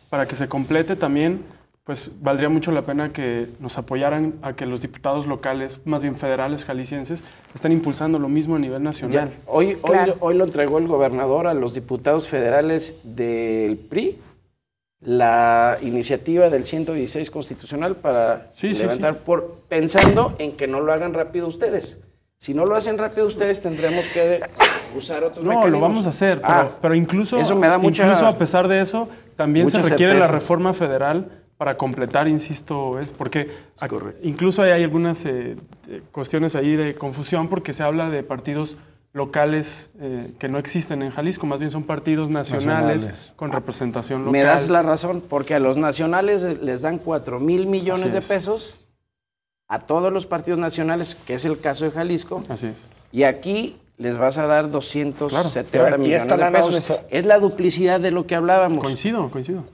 para que se complete también, pues valdría mucho la pena que nos apoyaran a que los diputados locales, más bien federales jaliscienses, están impulsando lo mismo a nivel nacional. Hoy lo entregó el gobernador a los diputados federales del PRI, la iniciativa del 116 constitucional para levantar, pensando en que no lo hagan rápido ustedes. Si no lo hacen rápido ustedes, tendremos que usar otros mecanismos. No, lo vamos a hacer, pero incluso, eso me da incluso a pesar de eso, también se requiere la reforma federal para completar, insisto, porque incluso hay algunas cuestiones ahí de confusión, porque se habla de partidos locales que no existen en Jalisco, más bien son partidos nacionales. Con representación local. Me das la razón, porque a los nacionales les dan 4,000 millones de pesos, a todos los partidos nacionales, que es el caso de Jalisco. Así es. Y aquí les vas a dar 270 millones de pesos. Es la duplicidad de lo que hablábamos. Coincido.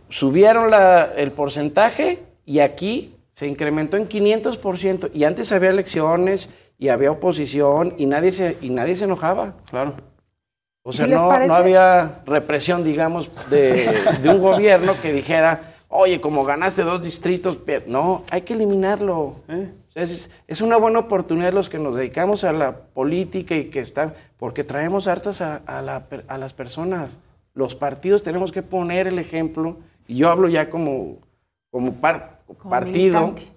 Subieron el porcentaje y aquí se incrementó en 500%. Y antes había elecciones y había oposición y nadie se enojaba. Claro. O sea, no había represión, digamos, de un gobierno que dijera, oye, como ganaste 2 distritos, no, hay que eliminarlo. Es una buena oportunidad los que nos dedicamos a la política y que porque traemos hartas a las personas. Los partidos tenemos que poner el ejemplo, y yo hablo ya como partido militante.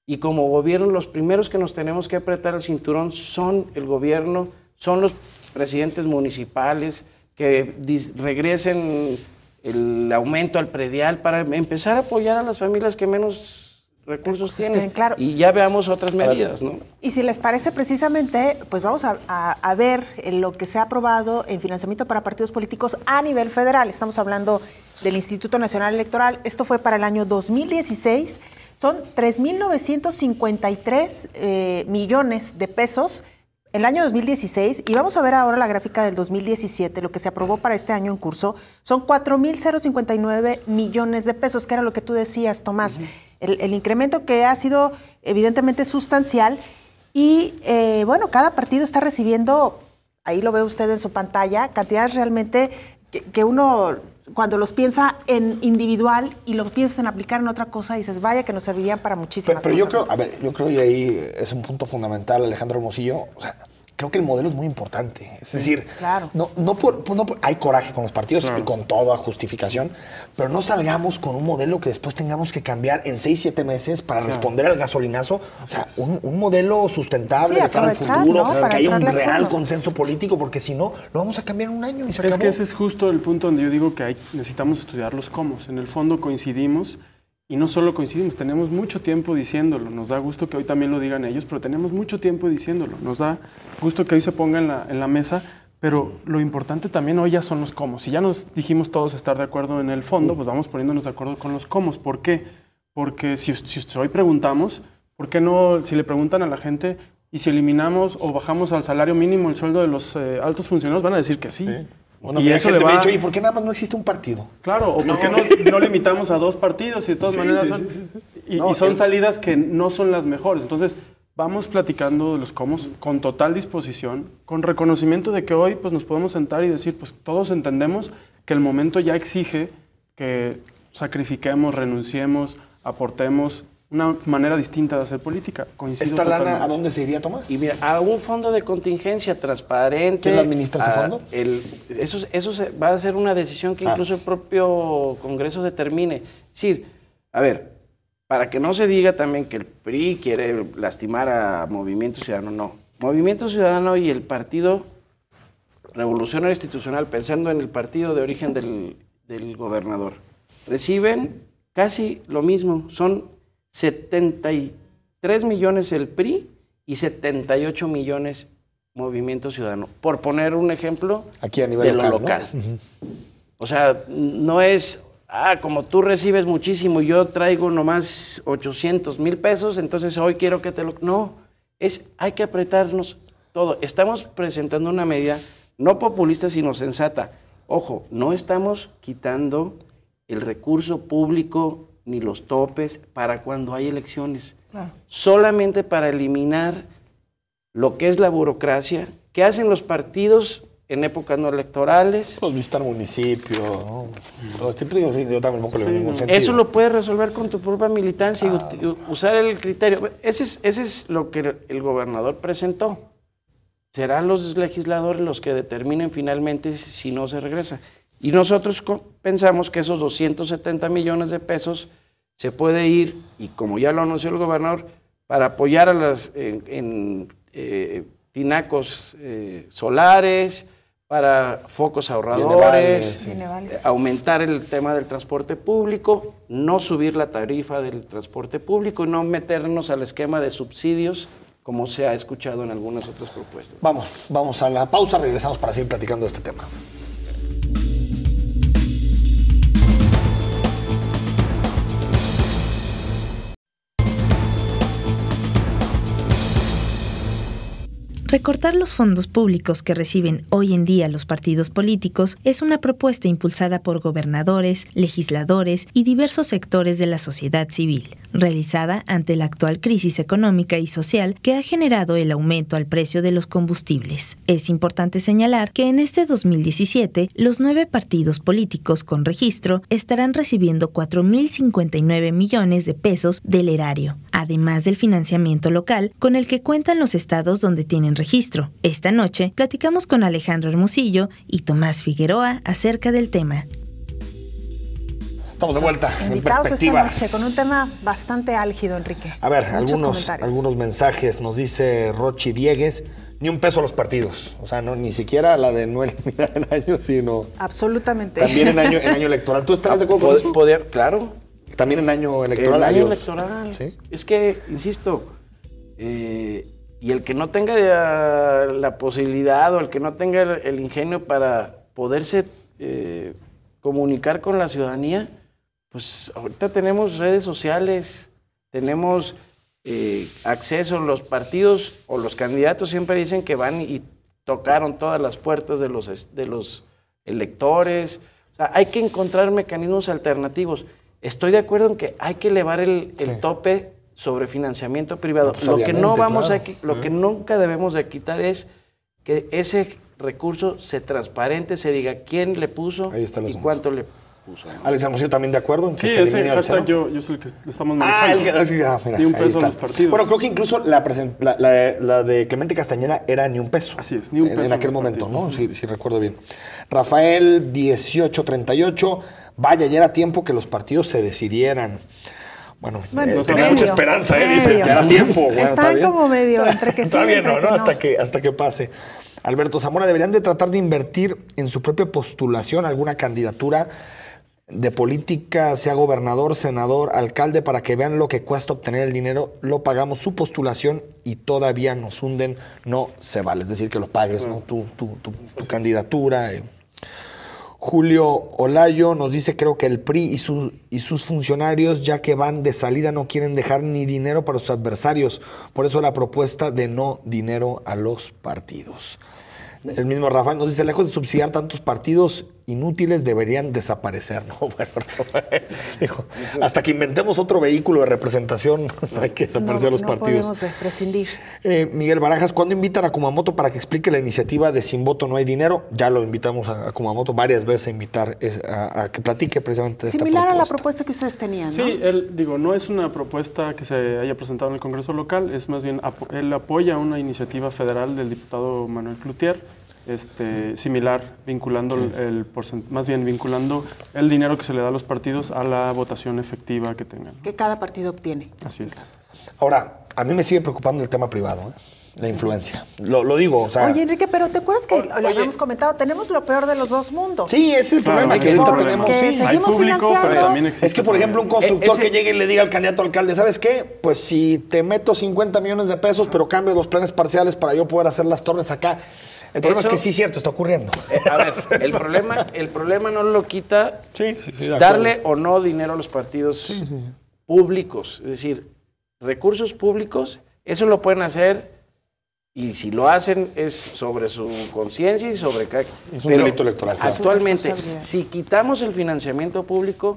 Y como gobierno, los primeros que nos tenemos que apretar el cinturón son el gobierno, son los presidentes municipales, que regresen el aumento al predial para empezar a apoyar a las familias que menos recursos tienen. Claro. Y ya veamos otras medidas, ¿no? Y si les parece, precisamente, pues vamos a ver lo que se ha aprobado en financiamiento para partidos políticos a nivel federal. Estamos hablando del Instituto Nacional Electoral. Esto fue para el año 2016. Son 3.953 millones de pesos el año 2016, y vamos a ver ahora la gráfica del 2017, lo que se aprobó para este año en curso, son 4.059 millones de pesos, que era lo que tú decías, Tomás, el incremento que ha sido evidentemente sustancial, y bueno, cada partido está recibiendo, ahí lo ve usted en su pantalla, cantidades realmente que uno, cuando los piensa en individual y los piensas en aplicar en otra cosa, dices, vaya que nos servirían para muchísimas cosas. Pero yo creo, y ahí es un punto fundamental, Alejandro Hermosillo, o sea, creo que el modelo es muy importante. Es decir, claro. Hay coraje con los partidos, claro, y con toda justificación, pero no salgamos con un modelo que después tengamos que cambiar en 6-7 meses para responder al gasolinazo. O sea, un modelo sustentable, de cara al futuro, ¿no? Que haya un real consenso político, porque si no, lo vamos a cambiar en un año y se acabó. Es que ese es justo el punto donde yo digo que necesitamos estudiar los cómo. En el fondo coincidimos. Y no solo coincidimos, tenemos mucho tiempo diciéndolo. Nos da gusto que hoy también lo digan ellos, pero tenemos mucho tiempo diciéndolo. Nos da gusto que hoy se ponga en la mesa, pero lo importante también hoy ya son los cómo. Si ya nos dijimos todos estar de acuerdo en el fondo, pues vamos poniéndonos de acuerdo con los cómo. ¿Por qué? Porque si hoy preguntamos, ¿por qué no, si le preguntan a la gente, y si eliminamos o bajamos al salario mínimo el sueldo de los altos funcionarios, van a decir que sí. Bueno, y eso le va... ¿Y por qué nada más no existe un partido? Claro, o por qué no limitamos a 2 partidos y de todas maneras son... Y son salidas que no son las mejores. Entonces, vamos platicando de los cómo con total disposición, con reconocimiento de que hoy pues, nos podemos sentar y decir, pues todos entendemos que el momento ya exige que sacrifiquemos, renunciemos, aportemos una manera distinta de hacer política. Coincido ¿Esta lana a dónde se iría, Tomás? Y mira, a un fondo de contingencia transparente. ¿Quién administra ese fondo? Eso va a ser una decisión que incluso el propio Congreso determine. Es decir, a ver, para que no se diga también que el PRI quiere lastimar a Movimiento Ciudadano, no. Movimiento Ciudadano y el Partido Revolucionario Institucional, pensando en el partido de origen del gobernador, reciben casi lo mismo. Son 73 millones el PRI y 78 millones Movimiento Ciudadano, por poner un ejemplo aquí a nivel de lo local. ¿No? O sea, no es, como tú recibes muchísimo y yo traigo nomás 800,000 pesos, entonces hoy quiero que te lo... No, hay que apretarnos todo. Estamos presentando una medida no populista, sino sensata. Ojo, no estamos quitando el recurso público ni los topes para cuando hay elecciones. Claro. Solamente para eliminar lo que es la burocracia que hacen los partidos en épocas no electorales. Pues visitar municipios, ¿no? Yo tampoco le veo ningún sentido. Eso lo puedes resolver con tu propia militancia y usar el criterio. Ese es lo que el gobernador presentó. Serán los legisladores los que determinen finalmente si no se regresa. Y nosotros pensamos que esos 270 millones de pesos se puede ir, y como ya lo anunció el gobernador, para apoyar a las tinacos solares, para focos ahorradores, aumentar el tema del transporte público, no subir la tarifa del transporte público y no meternos al esquema de subsidios como se ha escuchado en algunas otras propuestas. Vamos a la pausa, regresamos para seguir platicando de este tema. Recortar los fondos públicos que reciben hoy en día los partidos políticos es una propuesta impulsada por gobernadores, legisladores y diversos sectores de la sociedad civil, realizada ante la actual crisis económica y social que ha generado el aumento al precio de los combustibles. Es importante señalar que en este 2017, los 9 partidos políticos con registro estarán recibiendo 4.059 millones de pesos del erario, además del financiamiento local con el que cuentan los estados donde tienen registro. Esta noche platicamos con Alejandro Hermosillo y Tomás Figueroa acerca del tema. Estamos de vuelta en Perspectivas. Esta noche con un tema bastante álgido, Enrique. A ver, algunos mensajes. Nos dice Rochi Diegues, ni un peso a los partidos. O sea, no, ni siquiera la de no eliminar en año, sino... Absolutamente. También en año electoral. ¿Tú estás de acuerdo con eso? Claro. También en año electoral. En año electoral. ¿Sí? Es que, insisto, y el que no tenga la posibilidad o el que no tenga el ingenio para poderse comunicar con la ciudadanía, pues ahorita tenemos redes sociales, tenemos acceso. Los partidos o los candidatos siempre dicen que van y tocaron todas las puertas de los electores. O sea, hay que encontrar mecanismos alternativos. Estoy de acuerdo en que hay que elevar el tope sobre financiamiento privado. Pues lo que no vamos lo que nunca debemos de quitar es que ese recurso se transparente, se diga quién le puso y cuánto le puso. Alex Hermosillo también de acuerdo en que sí, se elimine al cero. Yo soy el que le estamos manejando. Mira, ni un peso a los partidos. Bueno, creo que incluso la de Clemente Castañeda era ni un peso. Así es, ni un peso en aquel momento, ¿no? Sí, recuerdo bien. Rafael 1838, vaya, ya era tiempo que los partidos se decidieran. Bueno, tenía mucha esperanza, dice, ya era tiempo. Bueno, está como medio entre que está sí, bien, ¿no? no. Hasta que pase. Alberto Zamora, deberían de tratar de invertir en su propia postulación alguna candidatura de política, sea gobernador, senador, alcalde, para que vean lo que cuesta obtener el dinero. Lo pagamos su postulación y todavía nos hunden. No se vale, es decir, que lo pagues, ¿no? Tu candidatura. Julio Olayo nos dice, creo que el PRI y sus funcionarios, ya que van de salida, no quieren dejar ni dinero para sus adversarios. Por eso la propuesta de no dinero a los partidos. El mismo Rafael nos dice, lejos de subsidiar tantos partidos inútiles, deberían desaparecer. No, bueno, dijo, hasta que inventemos otro vehículo de representación, no hay que desaparecer los partidos. No podemos prescindir. Miguel Barajas, ¿cuándo invitan a Kumamoto para que explique la iniciativa de Sin Voto No Hay Dinero? Ya lo invitamos a Kumamoto varias veces a invitar, a que platique precisamente de esta propuesta. Similar a la propuesta que ustedes tenían, ¿no? Sí, no es una propuesta que se haya presentado en el Congreso local, es más bien, él apoya una iniciativa federal del diputado Manuel Cloutier, similar, vinculando vinculando el dinero que se le da a los partidos a la votación efectiva que tengan. Que cada partido obtiene. Así es. Ahora, a mí me sigue preocupando el tema privado, la influencia. Lo digo, o sea... Oye, Enrique, pero ¿te acuerdas que lo habíamos comentado? Tenemos lo peor de los dos mundos. Sí, ese es el problema. Que ahorita tenemos. Hay público, pero también existe. Es que, por ejemplo, un constructor que llegue y le diga al candidato alcalde, ¿sabes qué? Pues si te meto 50 millones de pesos, pero cambio los planes parciales para yo poder hacer las torres acá. El problema es que sí es cierto, está ocurriendo. A ver, el problema no lo quita darle o no dinero a los partidos públicos. Es decir, recursos públicos, eso lo pueden hacer y si lo hacen es sobre su conciencia y sobre... Es un delito electoral. Actualmente, si quitamos el financiamiento público,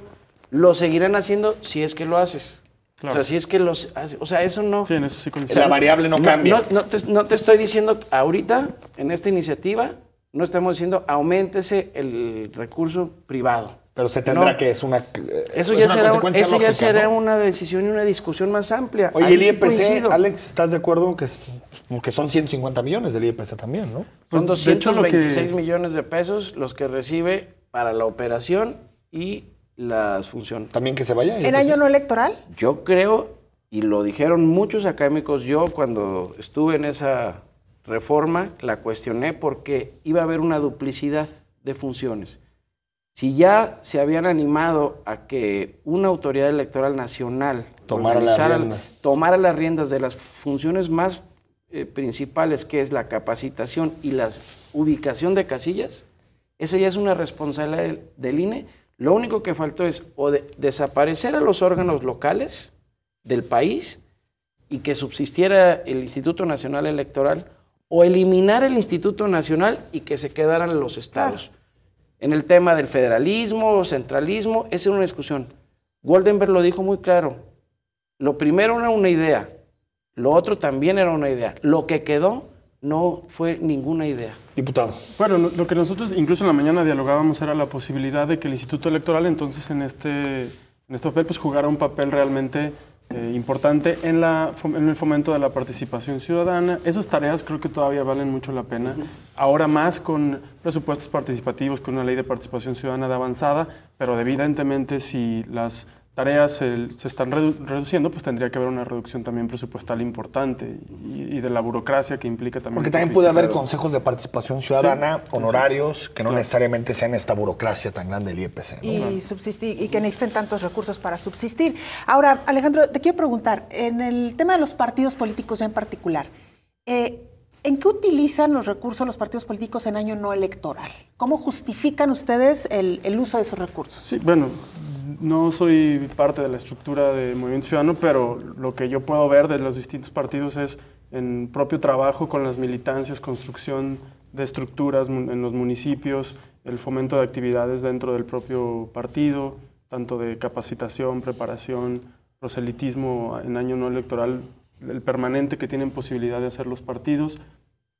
lo seguirán haciendo si es que lo haces. Claro. O sea, si es que los... O sea, eso no... Sí, en eso sí coincido. La variable no cambia. No te estoy diciendo ahorita, en esta iniciativa, no estamos diciendo auméntese el recurso privado. Pero se tendrá que es una eso ya será una decisión y una discusión más amplia. Oye, el IEPC, Alex, ¿estás de acuerdo que son 150 millones del IEPC también, no? Son 226 millones de pesos los que recibe para la operación y las funciones. ¿También que se vaya? ¿En año no electoral? Yo creo, y lo dijeron muchos académicos, yo cuando estuve en esa reforma la cuestioné porque iba a haber una duplicidad de funciones. Si ya se habían animado a que una autoridad electoral nacional tomara las riendas de las funciones más principales, que es la capacitación y la ubicación de casillas, esa ya es una responsabilidad del INE. Lo único que faltó es desaparecer a los órganos locales del país y que subsistiera el Instituto Nacional Electoral, o eliminar el Instituto Nacional y que se quedaran los estados. Claro. En el tema del federalismo o centralismo, esa era una discusión. Goldenberg lo dijo muy claro. Lo primero era una idea, lo otro también era una idea. Lo que quedó no fue ninguna idea. Diputado. Bueno, lo que nosotros incluso en la mañana dialogábamos era la posibilidad de que el Instituto Electoral entonces en este papel pues jugara un papel realmente importante en el fomento de la participación ciudadana. Esas tareas creo que todavía valen mucho la pena. Ahora más con presupuestos participativos, con una ley de participación ciudadana de avanzada, pero evidentemente si las tareas se están reduciendo, pues tendría que haber una reducción también presupuestal importante y de la burocracia que implica también. Porque también puede haber consejos de participación ciudadana, sí, honorarios, que no necesariamente sean esta burocracia tan grande del IEPC, ¿no? Y subsistir, y que necesiten tantos recursos para subsistir. Ahora, Alejandro, te quiero preguntar, en el tema de los partidos políticos ya en particular, ¿en qué utilizan los recursos los partidos políticos en año no electoral? ¿Cómo justifican ustedes el uso de esos recursos? Sí, bueno, no soy parte de la estructura de Movimiento Ciudadano, pero lo que yo puedo ver de los distintos partidos es en propio trabajo con las militancias, construcción de estructuras en los municipios, el fomento de actividades dentro del propio partido, tanto de capacitación, preparación, proselitismo en año no electoral, el permanente que tienen posibilidad de hacer los partidos.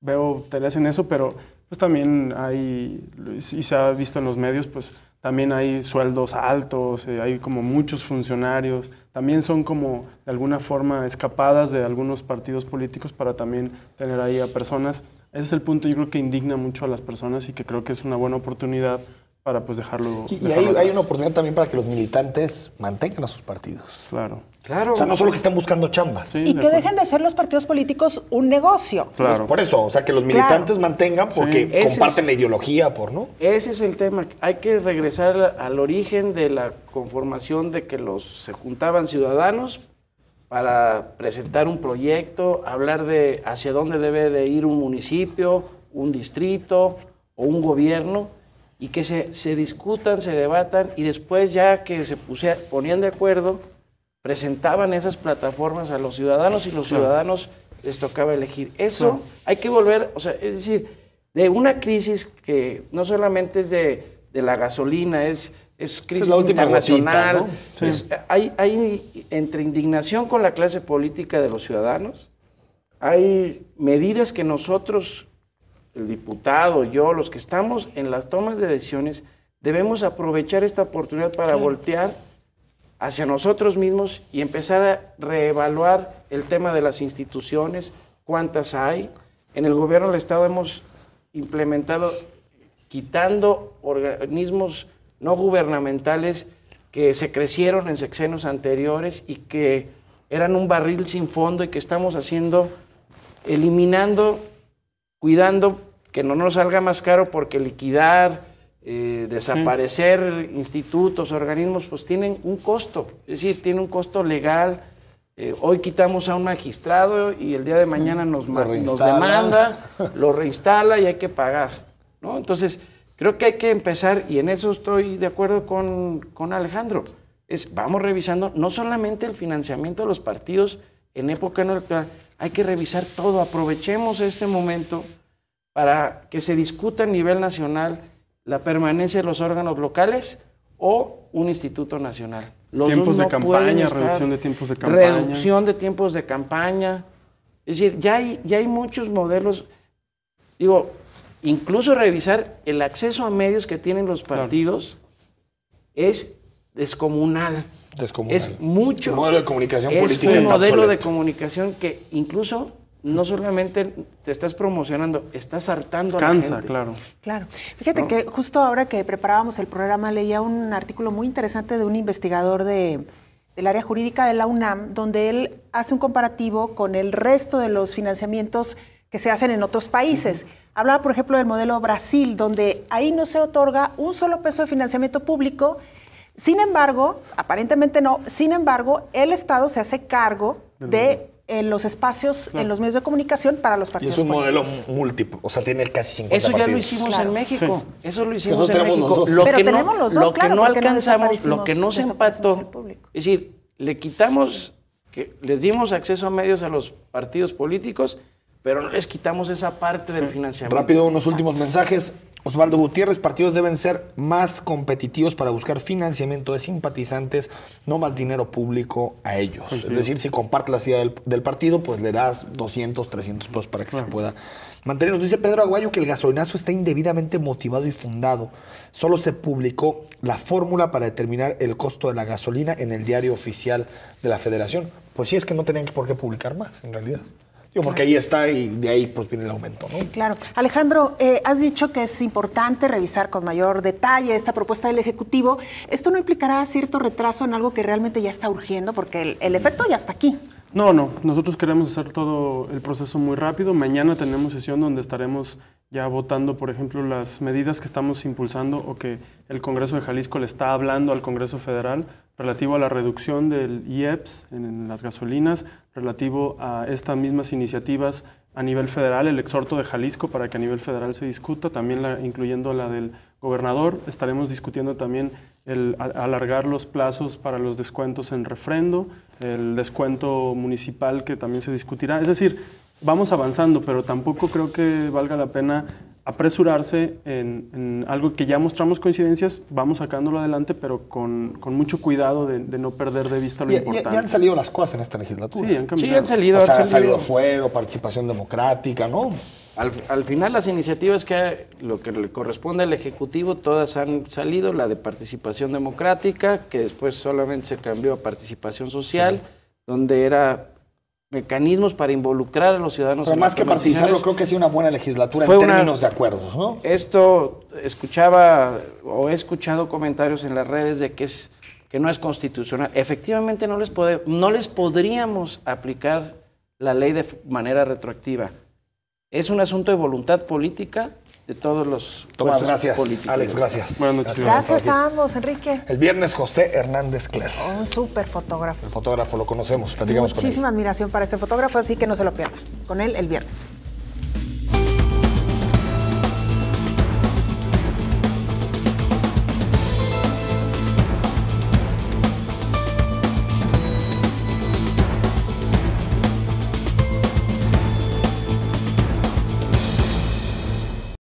Veo tareas en eso, pero pues también hay, y se ha visto en los medios, pues también hay sueldos altos, hay como muchos funcionarios, también son como de alguna forma escapadas de algunos partidos políticos para también tener ahí a personas. Ese es el punto, yo creo que indigna mucho a las personas y que creo que es una buena oportunidad para pues dejarlo. Y hay una oportunidad también para que los militantes mantengan a sus partidos. Claro. Claro. O sea, no solo que estén buscando chambas. Sí, y que dejen de ser los partidos políticos un negocio. Claro. Pues por eso, o sea, que los militantes mantengan porque comparten la ideología, ¿no? Ese es el tema. Hay que regresar al origen de la conformación de que se juntaban ciudadanos para presentar un proyecto, hablar de hacia dónde debe de ir un municipio, un distrito o un gobierno, y que se discutan, se debatan, y después ya que se ponían de acuerdo, presentaban esas plataformas a los ciudadanos y los ciudadanos les tocaba elegir. Eso hay que volver, o sea, es decir, de una crisis que no solamente es de la gasolina, es crisis internacional. Gotita, ¿no? Sí. Hay entre indignación con la clase política de los ciudadanos, hay medidas que nosotros, el diputado, yo, los que estamos en las tomas de decisiones, debemos aprovechar esta oportunidad para voltear hacia nosotros mismos y empezar a reevaluar el tema de las instituciones, cuántas hay. En el gobierno del Estado hemos implementado, quitando organismos no gubernamentales que se crecieron en sexenios anteriores y que eran un barril sin fondo y que estamos haciendo, eliminando, cuidando que no nos salga más caro, porque liquidar, desaparecer institutos, organismos, pues tienen un costo, es decir, tiene un costo legal. Hoy quitamos a un magistrado y el día de mañana nos demanda, lo reinstala y hay que pagar, ¿no? Entonces, creo que hay que empezar, y en eso estoy de acuerdo con Alejandro, vamos revisando no solamente el financiamiento de los partidos en época no electoral, hay que revisar todo, aprovechemos este momento para que se discuta a nivel nacional la permanencia de los órganos locales o un instituto nacional. Los tiempos de campaña, reducción de tiempos de campaña. Reducción de tiempos de campaña. Es decir, ya hay muchos modelos. Digo, incluso revisar el acceso a medios que tienen los partidos es descomunal. Es mucho. El modelo de comunicación política es un modelo de comunicación que incluso no solamente te estás promocionando, estás hartando a la gente. Claro. Fíjate que justo ahora que preparábamos el programa leía un artículo muy interesante de un investigador del área jurídica de la UNAM, donde él hace un comparativo con el resto de los financiamientos que se hacen en otros países. Hablaba, por ejemplo, del modelo Brasil, donde ahí no se otorga un solo peso de financiamiento público. Sin embargo, aparentemente no, sin embargo, el Estado se hace cargo de los espacios en los medios de comunicación para los partidos políticos. Y es un modelo múltiple, o sea, tiene casi 50 partidos. Eso ya lo hicimos en México, eso lo hicimos en México. Pero tenemos los dos, lo que no alcanzamos, lo que no se empató, es decir, le quitamos, les dimos acceso a medios a los partidos políticos, pero no les quitamos esa parte del financiamiento. Rápido, unos últimos mensajes. Osvaldo Gutiérrez, partidos deben ser más competitivos para buscar financiamiento de simpatizantes, no más dinero público a ellos. Sí. Es decir, si comparte la idea del partido, pues le das 200, 300 pesos para que se pueda mantener. Nos dice Pedro Aguayo que el gasolinazo está indebidamente motivado y fundado. Solo se publicó la fórmula para determinar el costo de la gasolina en el diario oficial de la Federación. Pues sí, es que no tenían por qué publicar más, en realidad. Porque ahí está y de ahí pues viene el aumento, ¿no? Claro. Alejandro, has dicho que es importante revisar con mayor detalle esta propuesta del Ejecutivo. ¿Esto no implicará cierto retraso en algo que realmente ya está urgiendo? Porque el efecto ya está aquí. No. Nosotros queremos hacer todo el proceso muy rápido. Mañana tenemos sesión donde estaremos ya votando, por ejemplo, las medidas que estamos impulsando o que el Congreso de Jalisco le está hablando al Congreso Federal relativo a la reducción del IEPS en las gasolinas, relativo a estas mismas iniciativas a nivel federal, el exhorto de Jalisco para que a nivel federal se discuta, también incluyendo la del gobernador. Estaremos discutiendo también el alargar los plazos para los descuentos en refrendo, el descuento municipal que también se discutirá. Es decir, vamos avanzando, pero tampoco creo que valga la pena apresurarse en algo que ya mostramos coincidencias, vamos sacándolo adelante, pero con mucho cuidado de no perder de vista lo importante. Ya han salido las cosas en esta legislatura. Sí, han cambiado. Sí, han salido. O sea, ha salido fuego, participación democrática, ¿no? Al final las iniciativas lo que le corresponde al Ejecutivo, todas han salido, la de participación democrática, que después solamente se cambió a participación social, donde era mecanismos para involucrar a los ciudadanos. Pero más que participarlo, creo que ha sido una buena legislatura en términos de acuerdos, ¿no? Esto he escuchado comentarios en las redes de que no es constitucional. Efectivamente no les podríamos aplicar la ley de manera retroactiva. Es un asunto de voluntad política de todos los gracias, políticos. Alex, gracias. Buenas noches. Gracias a ambos, Enrique. El viernes, José Hernández Cler. Un súper fotógrafo. El fotógrafo lo conocemos, platicamos con él. Muchísima admiración para este fotógrafo, así que no se lo pierdan. Con él el viernes.